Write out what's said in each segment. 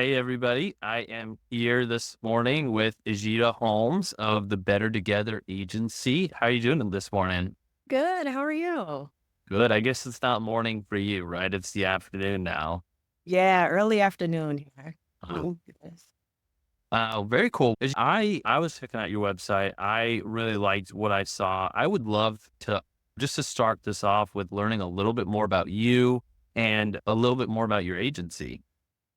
Hey, everybody. I am here this morning with Ejita Holmes of the Better Together Agency. How are you doing this morning? Good. How are you? Good. I guess it's not morning for you, right? It's the afternoon now. Yeah, early afternoon here. Uh, Oh, goodness. Very cool. I was checking out your website. I really liked what I saw. I would love to just to start this off with learning a little bit more about you and a little bit more about your agency.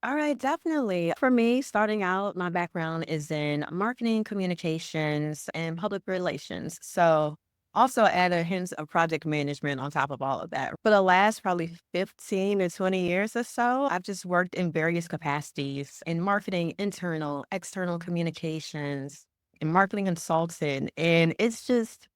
All right, definitely. For me, starting out, my background is in marketing, communications, and public relations. So, also add a hint of project management on top of all of that. For the last probably 15 to 20 years or so, I've just worked in various capacities in marketing, internal, external communications, and marketing consultant. And it's just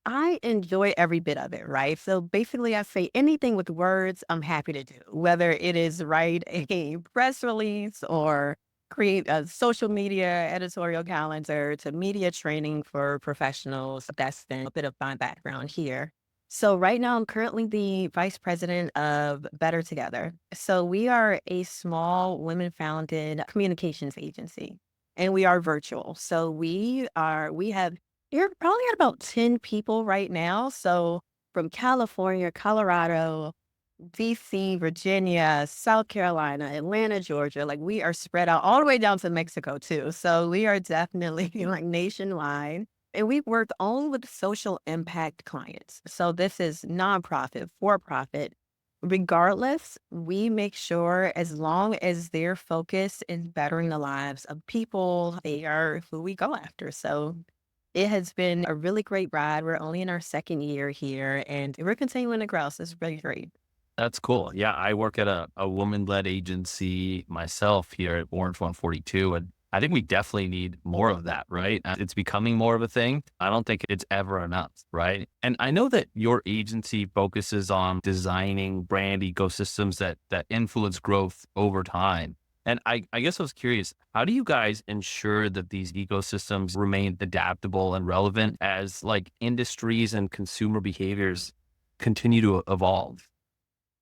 I enjoy every bit of it, right? So basically, I say anything with words, I'm happy to do, whether it is write a press release or create a social media editorial calendar to media training for professionals. That's been a bit of my background here. So right now, I'm currently the vice president of Better Together. So we are a small women-founded communications agency, and we are virtual. So we have you're probably at about 10 people right now. So from California, Colorado, DC, Virginia, South Carolina, Atlanta, Georgia, like we are spread out all the way down to Mexico too. So we are definitely like nationwide. And we work only with social impact clients. So this is nonprofit, for profit. Regardless, we make sure as long as their focus is bettering the lives of people, they are who we go after. So it has been a really great ride. We're only in our second year here and we're continuing to grow. So it's really great. That's cool. Yeah, I work at a woman-led agency myself here at Orange 142, and I think we definitely need more of that, right? It's becoming more of a thing. I don't think it's ever enough, right? And I know that your agency focuses on designing brand ecosystems that influence growth over time. And I guess I was curious, how do you guys ensure that these ecosystems remain adaptable and relevant as like industries and consumer behaviors continue to evolve?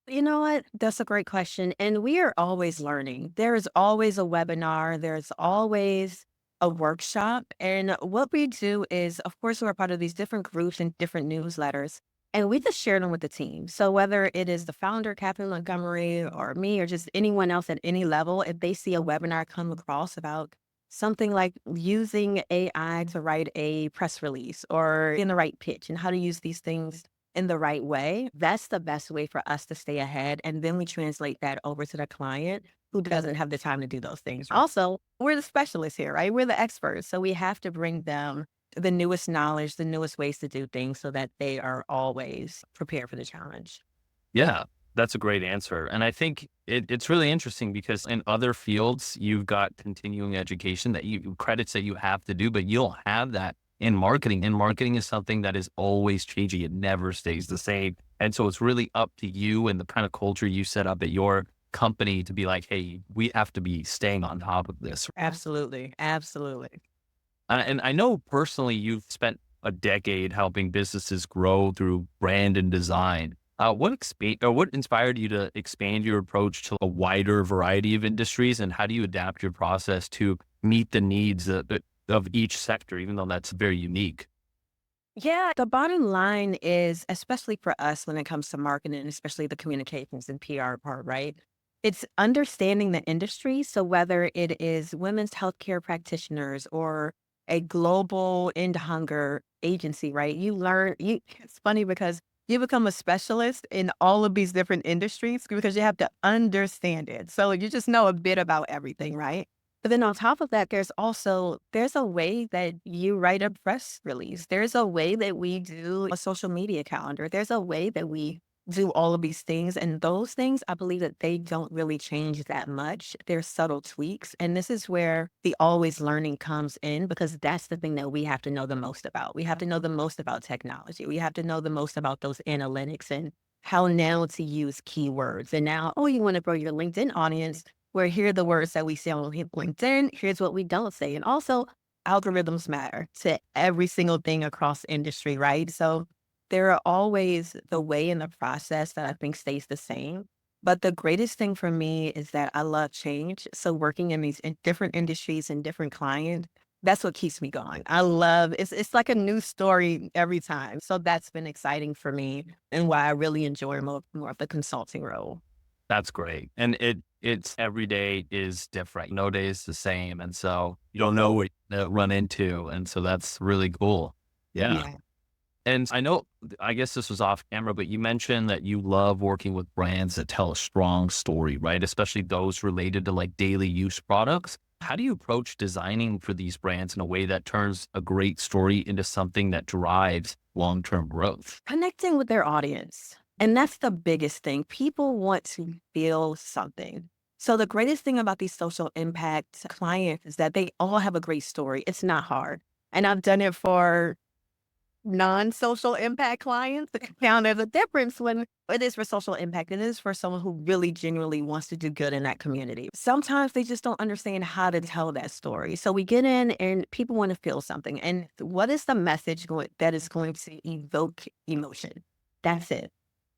You know what? That's a great question. And we are always learning. There is always a webinar, there's always a workshop. And what we do is, of course, we're part of these different groups and different newsletters, and we just share them with the team. So whether it is the founder, Captain Montgomery, or me, or just anyone else at any level, if they see a webinar come across about something like using AI to write a press release or in the right pitch and how to use these things in the right way, that's the best way for us to stay ahead. And then we translate that over to the client who doesn't have the time to do those things. Also, we're the specialists here, right? We're the experts. So we have to bring them the newest knowledge, the newest ways to do things so that they are always prepared for the challenge. Yeah, that's a great answer. And I think it's really interesting because in other fields, you've got continuing education that you credits that you have to do, but you don't have that in marketing. And marketing is something that is always changing. It never stays the same. And so it's really up to you and the kind of culture you set up at your company to be like, hey, we have to be staying on top of this. Absolutely. Absolutely. And I know personally you've spent a decade helping businesses grow through brand and design. What inspired you to expand your approach to a wider variety of industries, and how do you adapt your process to meet the needs of each sector, even though that's very unique? Yeah, the bottom line is, especially for us when it comes to marketing, especially the communications and PR part, right? It's understanding the industry. So whether it is women's healthcare practitioners or a global end hunger agency, right? It's funny because you become a specialist in all of these different industries because you have to understand it. So you just know a bit about everything, right? But then on top of that, there's a way that you write a press release. There's a way that we do a social media calendar. There's a way that we do all of these things. And those things, I believe that they don't really change that much. They're subtle tweaks. And this is where the always learning comes in because that's the thing that we have to know the most about. We have to know the most about technology. We have to know the most about those analytics and how now to use keywords. And now, oh, you want to grow your LinkedIn audience, where here are the words that we say on LinkedIn, here's what we don't say. And also, algorithms matter to every single thing across industry, right? So there are always the way in the process that I think stays the same. But the greatest thing for me is that I love change. So working in these in different industries and different clients, that's what keeps me going. I love it's like a new story every time. So that's been exciting for me and why I really enjoy more of the consulting role. That's great. And it's every day is different. No day is the same. And so you don't know what you run into. And so that's really cool. Yeah. Yeah. And I know, I guess this was off camera, but you mentioned that you love working with brands that tell a strong story, right? Especially those related to like daily use products. How do you approach designing for these brands in a way that turns a great story into something that drives long-term growth? Connecting with their audience. And that's the biggest thing. People want to feel something. So the greatest thing about these social impact clients is that they all have a great story. It's not hard. And I've done it for non-social impact clients. Now there's a difference when it is for social impact. It is for someone who really genuinely wants to do good in that community. Sometimes they just don't understand how to tell that story. So we get in and people want to feel something. And what is the message that is going to evoke emotion? That's it.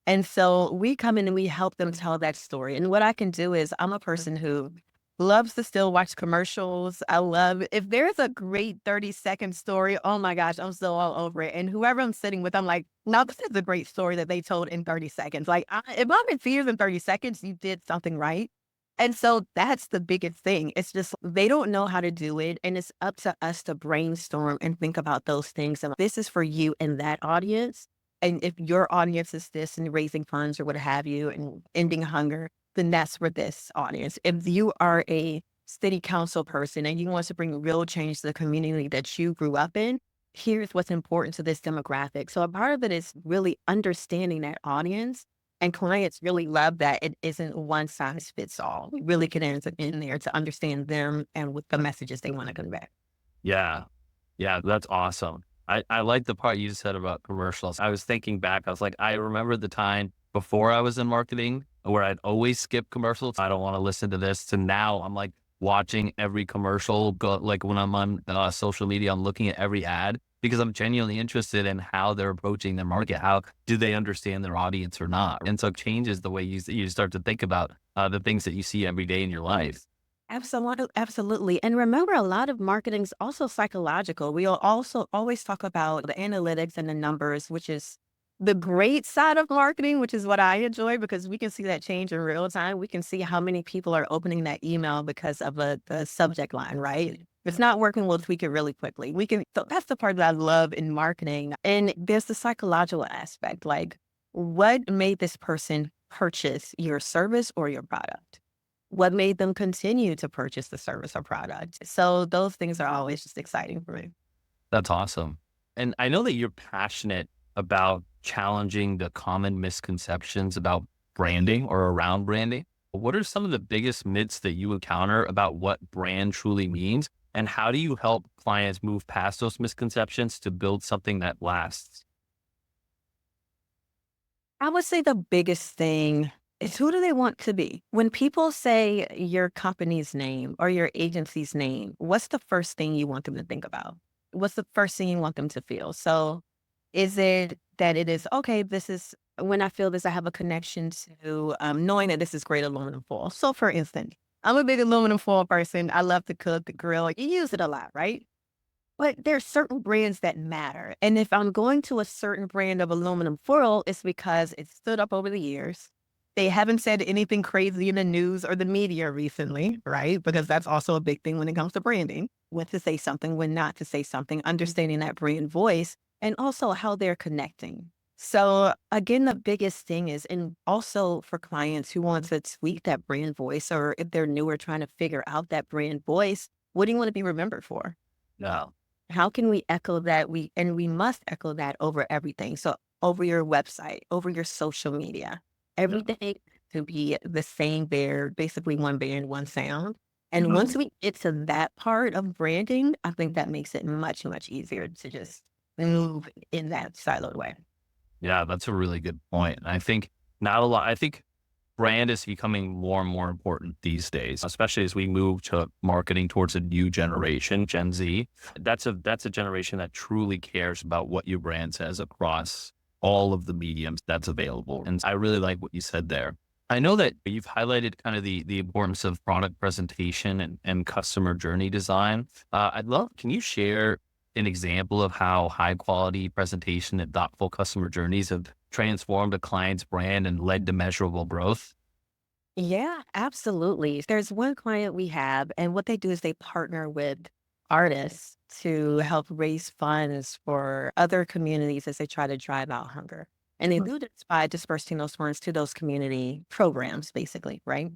And so we come in and we help them tell that story. And what I can do is I'm a person who loves to still watch commercials. I love if there's a great 30-second story, oh my gosh, I'm so all over it. And whoever I'm sitting with, I'm like, no, this is a great story that they told in 30 seconds. Like, if I'm in tears in 30 seconds, you did something right. And so that's the biggest thing. It's just they don't know how to do it. And it's up to us to brainstorm and think about those things. And this is for you and that audience. And if your audience is this and raising funds or what have you and ending hunger, then that's for this audience. If you are a city council person and you want to bring real change to the community that you grew up in, here's what's important to this demographic. So a part of it is really understanding that audience. And clients really love that it isn't one size fits all. We really can enter in there to understand them and with the messages they want to convey. Yeah. Yeah, that's awesome. I like the part you said about commercials. I was thinking back, I was like, I remember the time before I was in marketing where I'd always skip commercials. I don't want to listen to this. To now I'm like watching every commercial go, like when I'm on social media, I'm looking at every ad because I'm genuinely interested in how they're approaching their market. How do they understand their audience or not? And so it changes the way you start to think about the things that you see every day in your life. Absolutely, absolutely. And remember, a lot of marketing is also psychological. We'll also always talk about the analytics and the numbers, which is the great side of marketing, which is what I enjoy because we can see that change in real time. We can see how many people are opening that email because of the subject line, right? If it's not working, we'll tweak it really quickly. So that's the part that I love in marketing. And there's the psychological aspect, like what made this person purchase your service or your product? What made them continue to purchase the service or product? So those things are always just exciting for me. That's awesome. And I know that you're passionate about challenging the common misconceptions about branding or around branding. What are some of the biggest myths that you encounter about what brand truly means? And how do you help clients move past those misconceptions to build something that lasts? I would say the biggest thing is who do they want to be? When people say your company's name or your agency's name, what's the first thing you want them to think about? What's the first thing you want them to feel? So is it that it is, okay, this is when I feel this, I have a connection to knowing that this is great aluminum foil. So for instance, I'm a big aluminum foil person. I love to cook, the grill. You use it a lot, right? But there's certain brands that matter. And if I'm going to a certain brand of aluminum foil, it's because it stood up over the years. They haven't said anything crazy in the news or the media recently, right? Because that's also a big thing when it comes to branding. When to say something, when not to say something, understanding that brand voice and also how they're connecting. So again, the biggest thing is, and also for clients who want to tweak that brand voice, or if they're newer trying to figure out that brand voice, what do you want to be remembered for? No. How can we echo that? We must echo that over everything. So over your website, over your social media, Yeah. everything to be the same bear, basically one band, one sound. And Mhm. once we get to that part of branding, I think that makes it much, much easier to just move in that siloed way. Yeah, that's a really good point. I think not a lot. I think brand is becoming more and more important these days, especially as we move to marketing towards a new generation, Gen Z. That's a generation that truly cares about what your brand says across all of the mediums that's available. And I really like what you said there. I know that you've highlighted kind of the importance of product presentation and customer journey design. I'd love, can you share an example of how high quality presentation and thoughtful customer journeys have transformed a client's brand and led to measurable growth? Yeah, absolutely. There's one client we have, and what they do is they partner with artists to help raise funds for other communities as they try to drive out hunger. And they do this by dispersing those funds to those community programs, basically, right?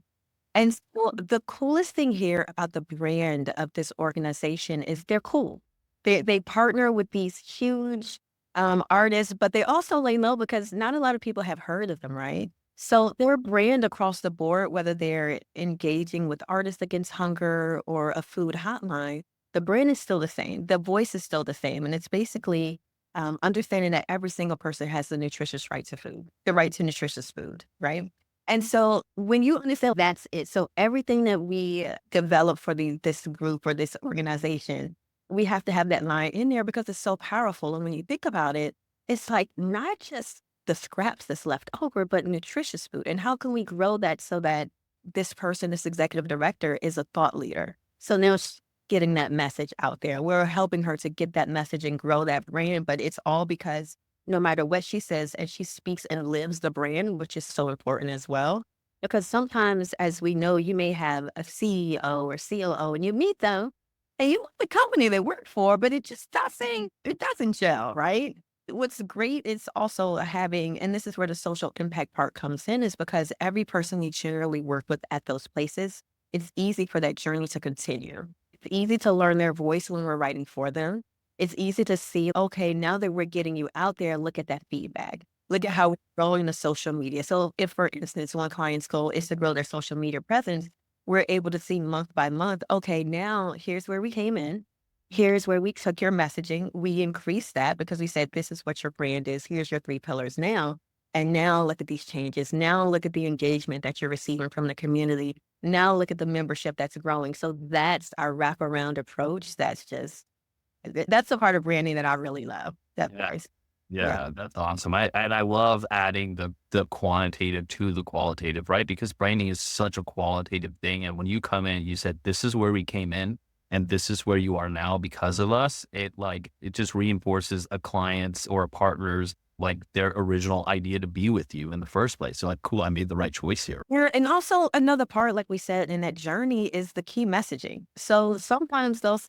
And so the coolest thing here about the brand of this organization is they're cool. They partner with these huge artists, but they also lay low because not a lot of people have heard of them, right? So their brand across the board, whether they're engaging with Artists Against Hunger or a food hotline, the brand is still the same. The voice is still the same. And it's basically understanding that every single person has the nutritious right to food, the right to nutritious food, right? And so when you understand that's it, so everything that we develop for this group or this organization, we have to have that line in there because it's so powerful. And when you think about it, it's like not just the scraps that's left over, but nutritious food. And how can we grow that so that this person, this executive director, is a thought leader? So now she's getting that message out there. We're helping her to get that message and grow that brand, but it's all because no matter what she says, and she speaks and lives the brand, which is so important as well. Because sometimes, as we know, you may have a CEO or COO and you meet them and you want the company they work for, but it doesn't gel, right? What's great is also having, and this is where the social impact part comes in, is because every person you generally work with at those places, it's easy for that journey to continue. It's easy to learn their voice when we're writing for them. It's easy to see, okay, now that we're getting you out there, look at that feedback. Look at how we're growing the social media. So if, for instance, one client's goal is to grow their social media presence, we're able to see month by month, okay, now here's where we came in. Here's where we took your messaging. We increased that because we said, this is what your brand is. Here's your 3 pillars now. And now look at these changes. Now look at the engagement that you're receiving from the community. Now look at the membership that's growing. So that's our wraparound approach. That's the part of branding that I really love, that Yeah. part. Yeah. Yeah, that's awesome. I love adding the quantitative to the qualitative, right? Because branding is such a qualitative thing. And when you come in, you said, this is where we came in and this is where you are now because of us. It just reinforces a client's or a partner's like their original idea to be with you in the first place. So like, cool, I made the right choice here. Yeah, and also another part, like we said, in that journey is the key messaging. So sometimes those,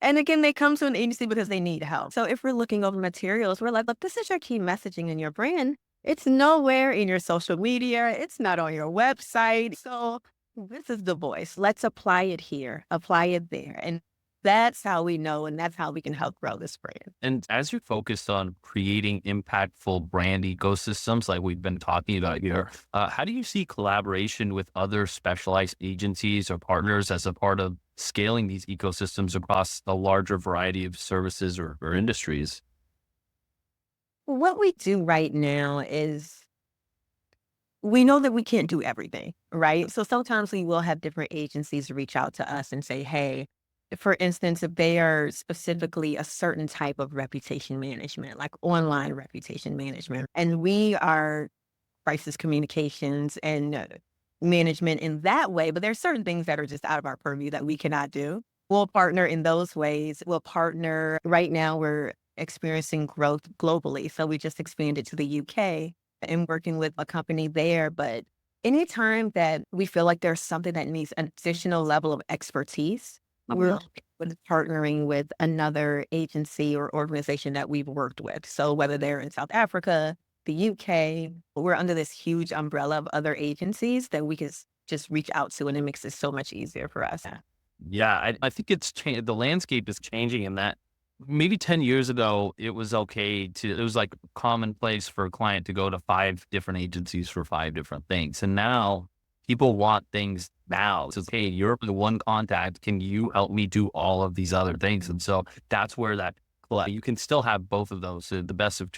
and again, they come to an agency because they need help. So if we're looking over materials, we're like, look, this is your key messaging in your brand. It's nowhere in your social media. It's not on your website. So this is the voice. Let's apply it here, apply it there. And that's how we know, and that's how we can help grow this brand. And as you focused on creating impactful brand ecosystems like we've been talking about here, how do you see collaboration with other specialized agencies or partners as a part of scaling these ecosystems across a larger variety of services or industries? What we do right now is we know that we can't do everything, right? So sometimes we will have different agencies reach out to us and say, hey, for instance, if they are specifically a certain type of reputation management, like online reputation management, and we are crisis communications and management in that way, but there's certain things that are just out of our purview that we cannot do. We'll partner in those ways. We'll partner. Right now, we're experiencing growth globally. So we just expanded to the UK and working with a company there. But anytime that we feel like there's something that needs an additional level of expertise, we're partnering with another agency or organization that we've worked with. So whether they're in South Africa, the UK, we're under this huge umbrella of other agencies that we can just reach out to, and it makes it so much easier for us. Yeah, I think it's changed. The landscape is changing in that maybe 10 years ago, it was okay it was like commonplace for a client to go to 5 different agencies for 5 different things. And now people want things now. So, hey, you're the one contact. Can you help me do all of these other things? And so that's where you can still have both of those, the best of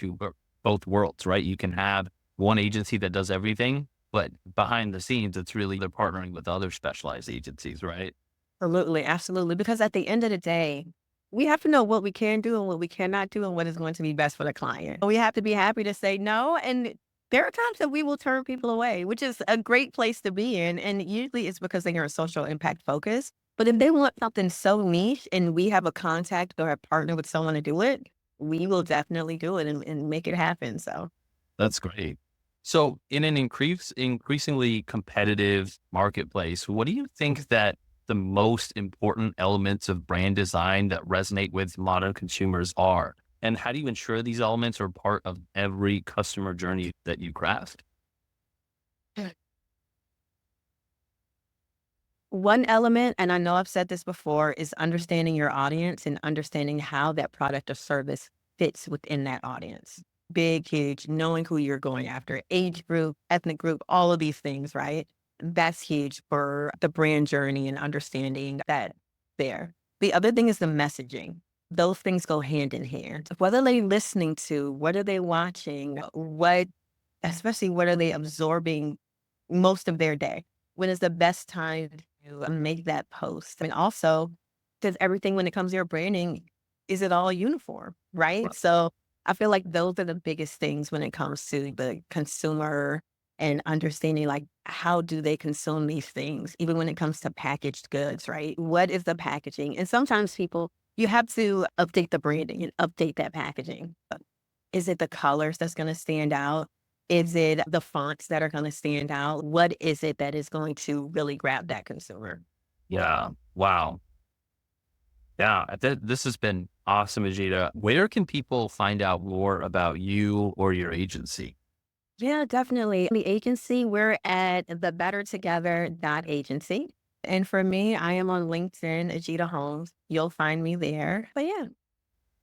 both worlds, right? You can have one agency that does everything, but behind the scenes, it's really they're partnering with other specialized agencies, right? Absolutely, absolutely. Because at the end of the day, we have to know what we can do and what we cannot do and what is going to be best for the client. We have to be happy to say no. And There are times that we will turn people away, which is a great place to be in. And usually it's because they are social impact focused. But if they want something so niche and we have a contact or a partner with someone to do it, we will definitely do it and make it happen. So That's great. So, in an increasingly competitive marketplace, what do you think that the most important elements of brand design that resonate with modern consumers are? And how do you ensure these elements are part of every customer journey that you craft? one element, and I know I've said this before, is understanding your audience and understanding how that product or service fits within that audience. Big, huge, knowing who you're going after, age group, ethnic group, all of these things, right? That's huge for the brand journey and understanding that there. The other thing is the messaging. Those things go hand in hand. What are they listening to? What are they watching? Especially what are they absorbing most of their day? When is the best time to make that post? I mean, also, does everything when it comes to your branding, is it all uniform, right? So I feel like those are the biggest things when it comes to the consumer and understanding like how do they consume these things, even when it comes to packaged goods, right? What is the packaging? And sometimes people, you have to update the branding and update that packaging. Is it the colors that's gonna stand out? Is it the fonts that are gonna stand out? What is it that is going to really grab that consumer? Yeah. Wow. Yeah. This has been awesome, Ajita. Where can people find out more about you or your agency? Yeah, definitely. The agency, we're at the Better Together Agency. And for me, I am on LinkedIn, Ejita Holmes. You'll find me there. But yeah,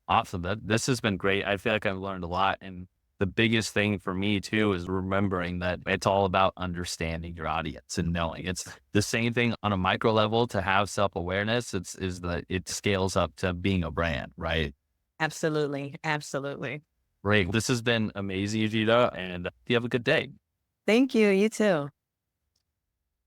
Awesome. This has been great. I feel like I've learned a lot. And the biggest thing for me too is remembering that it's all about understanding your audience and knowing it's the same thing on a micro level to have self-awareness. Is that it scales up to being a brand, right? absolutely. Absolutely. Great. This has been amazing, Ajita, and you have a good day. Thank you. You too.